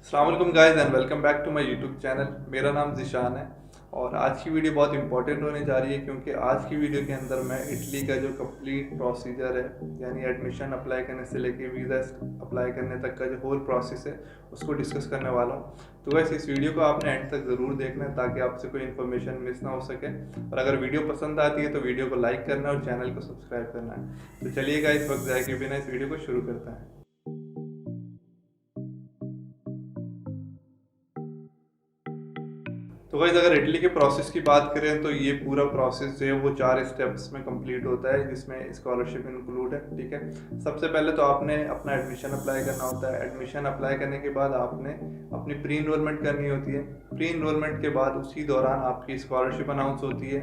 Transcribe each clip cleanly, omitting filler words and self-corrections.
अस्सलाम वालेकुम guys and welcome back to my YouTube channel. मेरा नाम ज़िशान है और आज की वीडियो बहुत इंपॉर्टेंट होने जा रही है क्योंकि आज की वीडियो के अंदर मैं इटली का जो कंप्लीट प्रोसीजर है यानी एडमिशन अप्लाई करने से लेके वीज़ा अप्लाई करने तक का जो होल प्रोसेस है उसको डिस्कस करने वाला हूँ। तो वैसे इस वीडियो को आपने एंड तक ज़रूर देखना है ताकि आपसे कोई इन्फॉर्मेशन मिस ना हो सके। और अगर वीडियो पसंद आती है तो वीडियो को लाइक करना और चैनल को सब्सक्राइब करना है। तो चलिएगा इस वक्त जाए के बिना इस वीडियो को शुरू करते हैं। तो गाइस अगर इटली के प्रोसेस की बात करें तो ये पूरा प्रोसेस जो है वो 4 स्टेप्स में कंप्लीट होता है जिसमें स्कॉलरशिप इंक्लूड है। ठीक है, सबसे पहले तो आपने अपना एडमिशन अप्लाई करना होता है। एडमिशन अप्लाई करने के बाद आपने अपनी प्री इनरोलमेंट करनी होती है। प्री इनरोलमेंट के बाद उसी दौरान आपकी स्कॉलरशिप अनाउंस होती है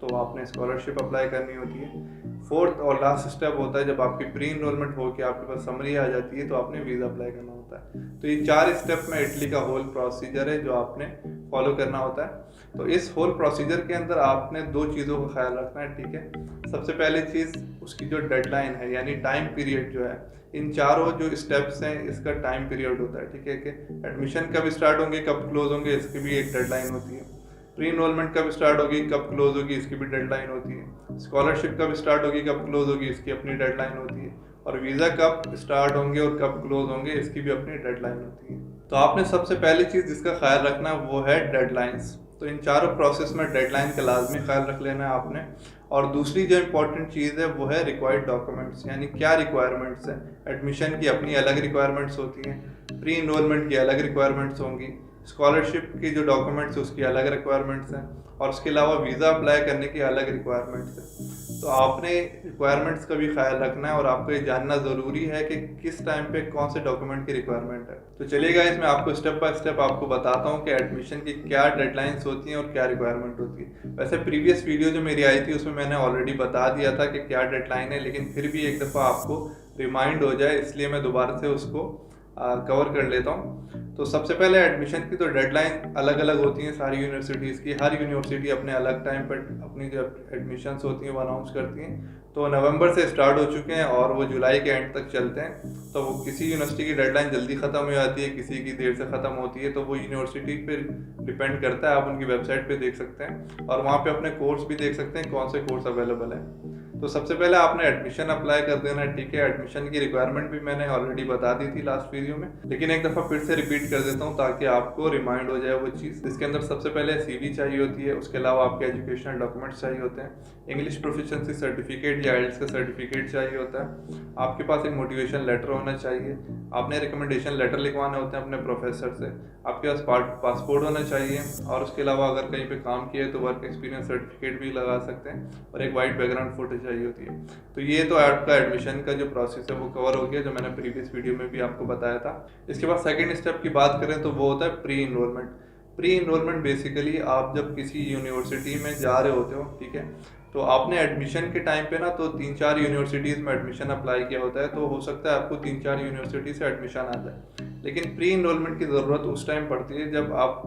तो आपने स्कॉलरशिप अप्लाई करनी होती है। फोर्थ और लास्ट स्टेप होता है जब आपकी प्री इनरोलमेंट होकर आपके पास समरी आ जाती है तो आपने वीज़ा अप्लाई करना होता है। तो ये 4 स्टेप में इटली का होल प्रोसीजर है जो आपने फॉलो करना होता है। तो इस होल प्रोसीजर के अंदर आपने 2 चीज़ों का ख्याल रखना है। ठीक है, सबसे पहली चीज़ उसकी जो डेडलाइन है यानी टाइम पीरियड जो है, इन चारों जो स्टेप्स हैं इसका टाइम पीरियड होता है। ठीक है कि एडमिशन कब स्टार्ट होंगे कब क्लोज होंगे इसकी भी एक डेडलाइन होती है। प्री इनरोलमेंट कब स्टार्ट होगी कब क्लोज होगी इसकी भी डेडलाइन होती है। स्कॉलरशिप कब स्टार्ट होगी कब क्लोज होगी इसकी अपनी डेडलाइन होती है। और वीज़ा कब स्टार्ट होंगे और कब क्लोज होंगे इसकी भी अपनी डेडलाइन होती है। तो आपने सबसे पहली चीज़ जिसका ख्याल रखना है वो है डेडलाइंस। तो इन चारों प्रोसेस में डेडलाइन का लाजमी ख्याल रख लेना है आपने। और दूसरी जो इम्पोर्टेंट चीज़ है वो है रिक्वायर्ड डॉक्यूमेंट्स, यानी क्या रिक्वायरमेंट्स हैं। एडमिशन की अपनी अलग रिक्वायरमेंट्स होती हैं, प्री इनरोलमेंट की अलग रिक्वायरमेंट्स होंगी, स्कॉलरशिप की जो डॉक्यूमेंट्स उसकी अलग रिक्वायरमेंट्स हैं और उसके अलावा वीज़ा अप्लाई करने की अलग रिक्वायरमेंट्स हैं। तो आपने रिक्वायरमेंट्स का भी ख्याल रखना है और आपको ये जानना ज़रूरी है कि किस टाइम पे कौन से डॉक्यूमेंट की रिक्वायरमेंट है। तो चलिएगा इसमें आपको स्टेप बाय स्टेप आपको बताता हूँ कि एडमिशन की क्या डेडलाइंस होती हैं और क्या रिक्वायरमेंट होती है। वैसे प्रीवियस वीडियो जो मेरी आई थी उसमें मैंने ऑलरेडी बता दिया था कि क्या डेडलाइन है, लेकिन फिर भी एक दफ़ा आपको रिमाइंड हो जाए इसलिए मैं दोबारा से उसको कवर कर लेता हूँ। तो सबसे पहले एडमिशन की तो डेडलाइन अलग अलग होती हैं सारी यूनिवर्सिटीज़ की। हर यूनिवर्सिटी अपने अलग टाइम पर अपनी जो एडमिशन्स होती हैं वो अनाउंस करती हैं। तो नवंबर से स्टार्ट हो चुके हैं और वो जुलाई के एंड तक चलते हैं। तो वो किसी यूनिवर्सिटी की डेडलाइन जल्दी ख़त्म हो जाती है, किसी की देर से ख़त्म होती है, तो वो यूनिवर्सिटी पे डिपेंड करता है। आप उनकी वेबसाइट पे देख सकते हैं और वहाँ पे अपने कोर्स भी देख सकते हैं कौन से कोर्स अवेलेबल है। तो सबसे पहले आपने एडमिशन अप्लाई कर देना है। ठीक है, एडमिशन की रिक्वायरमेंट भी मैंने ऑलरेडी बता दी थी लास्ट वीडियो में, लेकिन एक दफ़ा फिर से रिपीट कर देता हूँ ताकि आपको रिमाइंड हो जाए वो चीज़। इसके अंदर सबसे पहले सीवी चाहिए होती है, उसके अलावा आपके एजुकेशनल डॉक्यूमेंट्स चाहिए होते हैं, इंग्लिश प्रोफिशिएंसी सर्टिफिकेट या आइल्स का सर्टिफिकेट चाहिए होता है, आपके पास एक मोटिवेशन लेटर होना चाहिए, आपने रिकमेंडेशन लेटर लिखवाने होते हैं अपने प्रोफेसर से, आपके पास पासपोर्ट होना चाहिए और उसके अलावा अगर कहीं पे काम किया है तो वर्क एक्सपीरियंस सर्टिफिकेट भी लगा सकते हैं और एक वाइट बैकग्राउंड फोटो चाहिए होती है। तो ये तो आपका एडमिशन का जो प्रोसेस है वो कवर हो गया जो मैंने प्रीवियस वीडियो में भी आपको बताया था। इसके बाद सेकंड स्टेप की बात करें तो वो होता है pre enrolment. Pre enrolment basically आप जब किसी यूनिवर्सिटी में जा रहे होते हो, ठीक है, तो आपने एडमिशन के टाइम पे ना तो 3-4 यूनिवर्सिटीज़ में एडमिशन अप्लाई किया होता है, तो हो सकता है आपको 3-4 यूनिवर्सिटी से एडमिशन आ जाए। लेकिन प्री इनरोलमेंट की ज़रूरत उस टाइम पड़ती है जब आप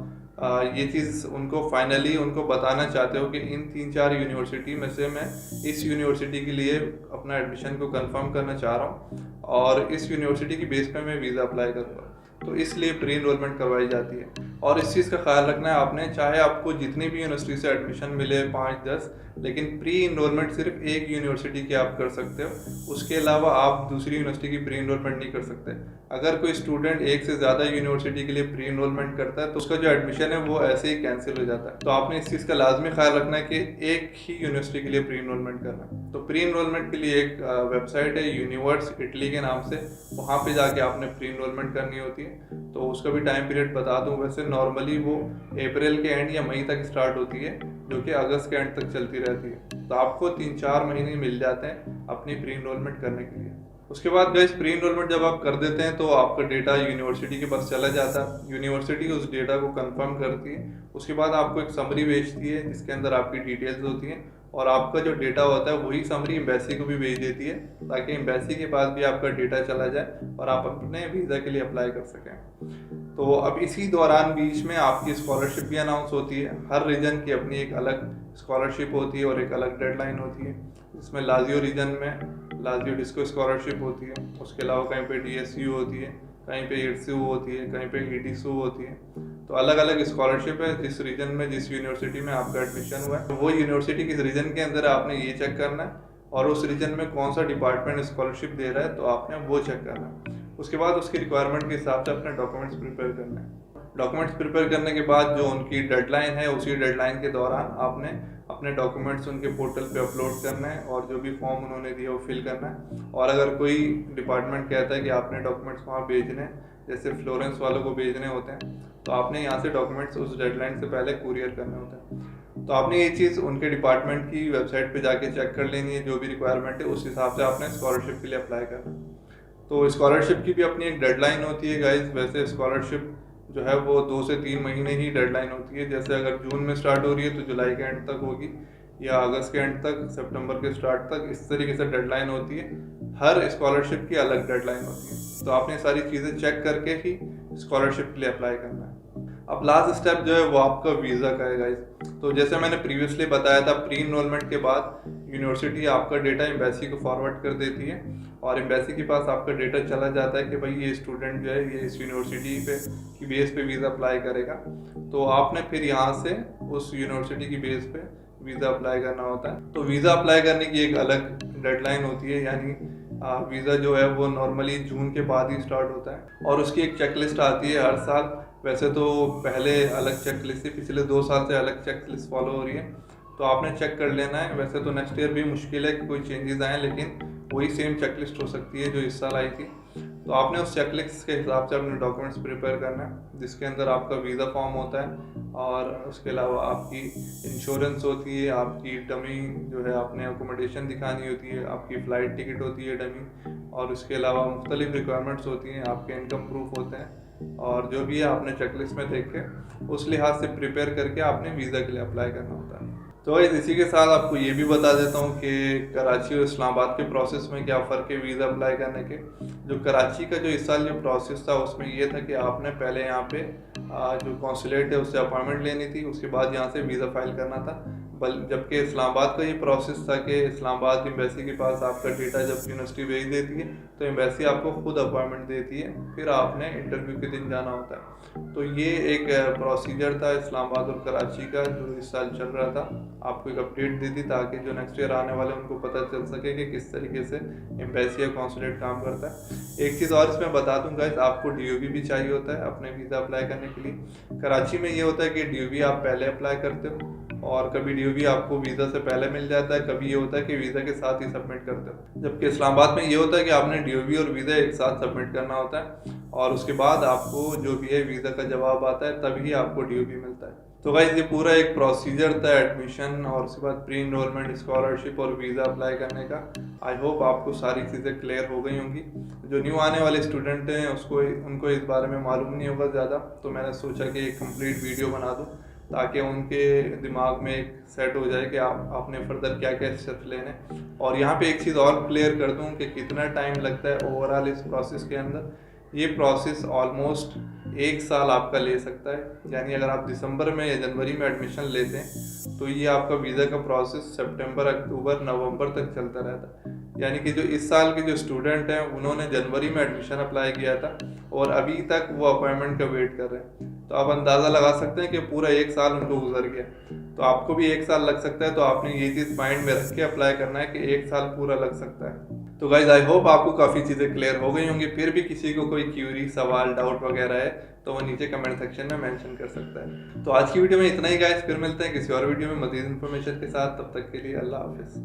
ये चीज़ उनको फाइनली उनको बताना चाहते हो कि इन 3-4 यूनिवर्सिटी में से मैं इस यूनिवर्सिटी के लिए अपना एडमिशन को कंफर्म करना चाह रहा हूँ और इस यूनिवर्सिटी की बेस पे मैं वीज़ा अप्लाई करूँगा। तो इसलिए प्री इनरोलमेंट करवाई जाती है। और इस चीज़ का ख्याल रखना है आपने, चाहे आपको जितनी भी यूनिवर्सिटी से एडमिशन मिले 5-10, लेकिन प्री इनरोलमेंट सिर्फ एक यूनिवर्सिटी की आप कर सकते हो, उसके अलावा आप दूसरी यूनिवर्सिटी की प्री इनरोलमेंट नहीं कर सकते। अगर कोई स्टूडेंट एक से ज़्यादा यूनिवर्सिटी के लिए प्री इनरोलमेंट करता है तो उसका जो एडमिशन है वो ऐसे ही कैंसिल हो जाता है। तो आपने इस चीज़ का लाजमी ख्याल रखना है कि एक ही यूनिवर्सिटी के लिए प्री इनरोलमेंट करना है। तो प्री इनरोलमेंट के लिए एक वेबसाइट है यूनिवर्स इटली के नाम से, वहाँ पे जाके आपने प्री इनरोलमेंट करनी होती है। तो उसका भी टाइम पीरियड बता दूँ, वैसे नॉर्मली वो अप्रैल के एंड या मई तक स्टार्ट होती है जो कि अगस्त के एंड तक चलती रहती है। तो आपको 3-4 महीने मिल जाते हैं अपनी प्री इनरोलमेंट करने के लिए। उसके बाद गाइस प्री इनरोलमेंट जब आप कर देते हैं तो आपका डेटा यूनिवर्सिटी के पास चला जाता है, यूनिवर्सिटी उस डेटा को कंफर्म करती है। उसके बाद आपको एक समरी भेजती है जिसके अंदर आपकी डिटेल्स होती हैं और आपका जो डेटा होता है वही समरी एम्बेसी को भी भेज देती है ताकि एम्बेसी के पास भी आपका डेटा चला जाए और आप अपने वीज़ा के लिए अप्लाई कर सकें। तो अब इसी दौरान बीच में आपकी स्कॉलरशिप भी अनाउंस होती है। हर रीजन की अपनी एक अलग स्कॉलरशिप होती है और एक अलग डेडलाइन होती है। इसमें लाजियो रीजन में लाजियो डिस्को स्कॉलरशिप होती है, उसके अलावा कहीं पे DSU होती है, कहीं पे ईडीसी होती है, कहीं पे ईडीसी होती है। तो अलग अलग स्कॉलरशिप है, जिस रीजन में जिस यूनिवर्सिटी में आपका एडमिशन हुआ है वो यूनिवर्सिटी किस रीजन के अंदर है आपने ये चेक करना है, और उस रीजन में कौन सा डिपार्टमेंट स्कॉलरशिप दे रहा है तो आपने वो चेक करना है। उसके बाद उसकी रिक्वायरमेंट के हिसाब से अपने डॉक्यूमेंट्स प्रिपेयर करना है। डॉक्यूमेंट्स प्रिपेयर करने के बाद जो उनकी डेडलाइन है उसी डेडलाइन के दौरान आपने अपने डॉक्यूमेंट्स उनके पोर्टल पे अपलोड करना है और जो भी फॉर्म उन्होंने दिया वो फिल करना है। और अगर कोई डिपार्टमेंट कहता है कि आपने डॉक्यूमेंट्स वहाँ भेजने हैं, जैसे फ्लोरेंस वालों को भेजने होते हैं, तो आपने यहाँ से डॉक्यूमेंट्स उस डेडलाइन से पहले कुरियर करने होते हैं। तो आपने ये चीज़ उनके डिपार्टमेंट की वेबसाइट पे जाके चेक कर लेनी है, जो भी रिक्वायरमेंट है उस हिसाब से आपने स्कॉलरशिप के लिए अप्लाई करना है। तो स्कॉलरशिप की भी अपनी एक डेडलाइन होती है गाइज। वैसे स्कॉलरशिप जो है वो 2 से 3 महीने ही डेडलाइन होती है। जैसे अगर जून में स्टार्ट हो रही है तो जुलाई के एंड तक होगी, या अगस्त के एंड तक, सितंबर के स्टार्ट तक, इस तरीके से डेडलाइन होती है। हर स्कॉलरशिप की अलग डेडलाइन होती है, तो आपने सारी चीज़ें चेक करके ही स्कॉलरशिप के लिए अप्लाई करना है। अब लास्ट स्टेप जो है वो आपका वीज़ा का है गाइज। तो जैसे मैंने प्रीवियसली बताया था, प्री इनरोलमेंट के बाद यूनिवर्सिटी आपका डेटा एम्बेसी को फॉरवर्ड कर देती है और एम्बेसी के पास आपका डेटा चला जाता है कि भाई ये स्टूडेंट जो है ये इस यूनिवर्सिटी पे की बेस पे वीज़ा अप्लाई करेगा। तो आपने फिर यहाँ से उस यूनिवर्सिटी की बेस पे वीज़ा अप्लाई करना होता है। तो वीज़ा अप्लाई करने की एक अलग डेडलाइन होती है, यानी वीज़ा जो है वो नॉर्मली जून के बाद ही स्टार्ट होता है और उसकी एक चेकलिस्ट आती है हर साल। वैसे तो पहले अलग चेकलिस्ट थी, पिछले 2 साल से अलग चेकलिस्ट फॉलो हो रही है, तो आपने चेक कर लेना है। वैसे तो नेक्स्ट ईयर भी मुश्किल है कि कोई चेंजेस आए, लेकिन वही सेम चेकलिस्ट हो सकती है जो इस साल आई थी। तो आपने उस चेकलिस्ट के हिसाब से अपने डॉक्यूमेंट्स प्रिपेयर करना है, जिसके अंदर आपका वीज़ा फॉर्म होता है और उसके अलावा आपकी इंश्योरेंस होती है, आपकी डमी जो है आपने अकोमोडेशन दिखानी होती है, आपकी फ़्लाइट टिकट होती है डमी, और उसके अलावा मुख्तलिफ रिक्वायरमेंट्स होती हैं, आपके इनकम प्रूफ होते हैं, और जो भी है आपने चेकलिस्ट में देख के उस लिहाज से प्रिपेयर करके आपने वीज़ा के लिए अप्लाई करना होता है। तो इसी के साथ आपको ये भी बता देता हूँ कि कराची और इस्लामाबाद के प्रोसेस में क्या फ़र्क है वीज़ा अप्लाई करने के। जो कराची का जो इस साल जो प्रोसेस था उसमें ये था कि आपने पहले यहाँ पे जो कॉन्सुलेट है उससे अपॉइंटमेंट लेनी थी, उसके बाद यहाँ से वीज़ा फाइल करना था। जबकि इस्लामाबाद का ये प्रोसेस था कि इस्लामाबाद एम्बेसी के पास आपका डेटा जब यूनिवर्सिटी भेज देती है तो एम्बेसी आपको खुद अपॉइंटमेंट देती है, फिर आपने इंटरव्यू के दिन जाना होता है। तो ये एक प्रोसीजर था इस्लामाबाद और कराची का जो इस साल चल रहा था। आपको एक अपडेट दी थी ताकि जो नेक्स्ट ईयर आने वाले उनको पता चल सके कि किस तरीके से एम्बेसी या कॉन्सुलेट काम करता है। एक चीज़ और इसमें बता दूंगा, आपको DOB भी चाहिए होता है अपने वीज़ा अप्लाई करने के लिए। कराची में ये होता है कि DOB आप पहले अप्लाई करते हो और कभी DOB आपको वीज़ा से पहले मिल जाता है, कभी ये होता है कि वीज़ा के साथ ही सबमिट करते हो। जबकि इस्लामाबाद में ये होता है कि आपने DOB और वीज़ा एक साथ सबमिट करना होता है और उसके बाद आपको जो भी है वीज़ा का जवाब आता है तभी आपको DOB मिलता है। तो गाइस ये पूरा एक प्रोसीजर था एडमिशन और उसके बाद प्री इनरोलमेंट, स्कॉलरशिप और वीज़ा अप्लाई करने का। आई होप आपको सारी चीज़ें क्लियर हो गई होंगी। जो न्यू आने वाले स्टूडेंट हैं उनको इस बारे में मालूम नहीं होगा ज़्यादा, तो मैंने सोचा कि एक कंप्लीट वीडियो बना दूँ ताकि उनके दिमाग में एक सेट हो जाए कि आपने फर्दर क्या क्या स्टेप्स लेने। और यहाँ पे एक चीज़ और क्लियर कर दूँ कि कितना टाइम लगता है ओवरऑल इस प्रोसेस के अंदर। ये प्रोसेस ऑलमोस्ट 1 साल आपका ले सकता है, यानी अगर आप दिसंबर में या जनवरी में एडमिशन लेते हैं तो ये आपका वीज़ा का प्रोसेस सितंबर, अक्टूबर, नवंबर तक चलता रहता है। यानी कि जो इस साल के जो स्टूडेंट हैं उन्होंने जनवरी में एडमिशन अप्लाई किया था और अभी तक वो अपॉइंटमेंट का वेट कर रहे हैं। तो आप अंदाज़ा लगा सकते हैं कि पूरा 1 साल उनको गुजर गया। तो आपको भी 1 साल लग सकता है, तो आपने ये चीज़ माइंड में रख के अप्लाई करना है कि 1 साल पूरा लग सकता है। तो गाइज आई होप आपको काफ़ी चीज़ें क्लियर हो गई होंगी। फिर भी किसी को कोई क्यूरी, सवाल, डाउट वगैरह है तो वो नीचे कमेंट सेक्शन में मेंशन कर सकता है। तो आज की वीडियो में इतना ही गाइज, फिर मिलते हैं किसी और वीडियो में मज़ीद इन्फॉर्मेशन के साथ। तब तक के लिए अल्लाह हाफिज़।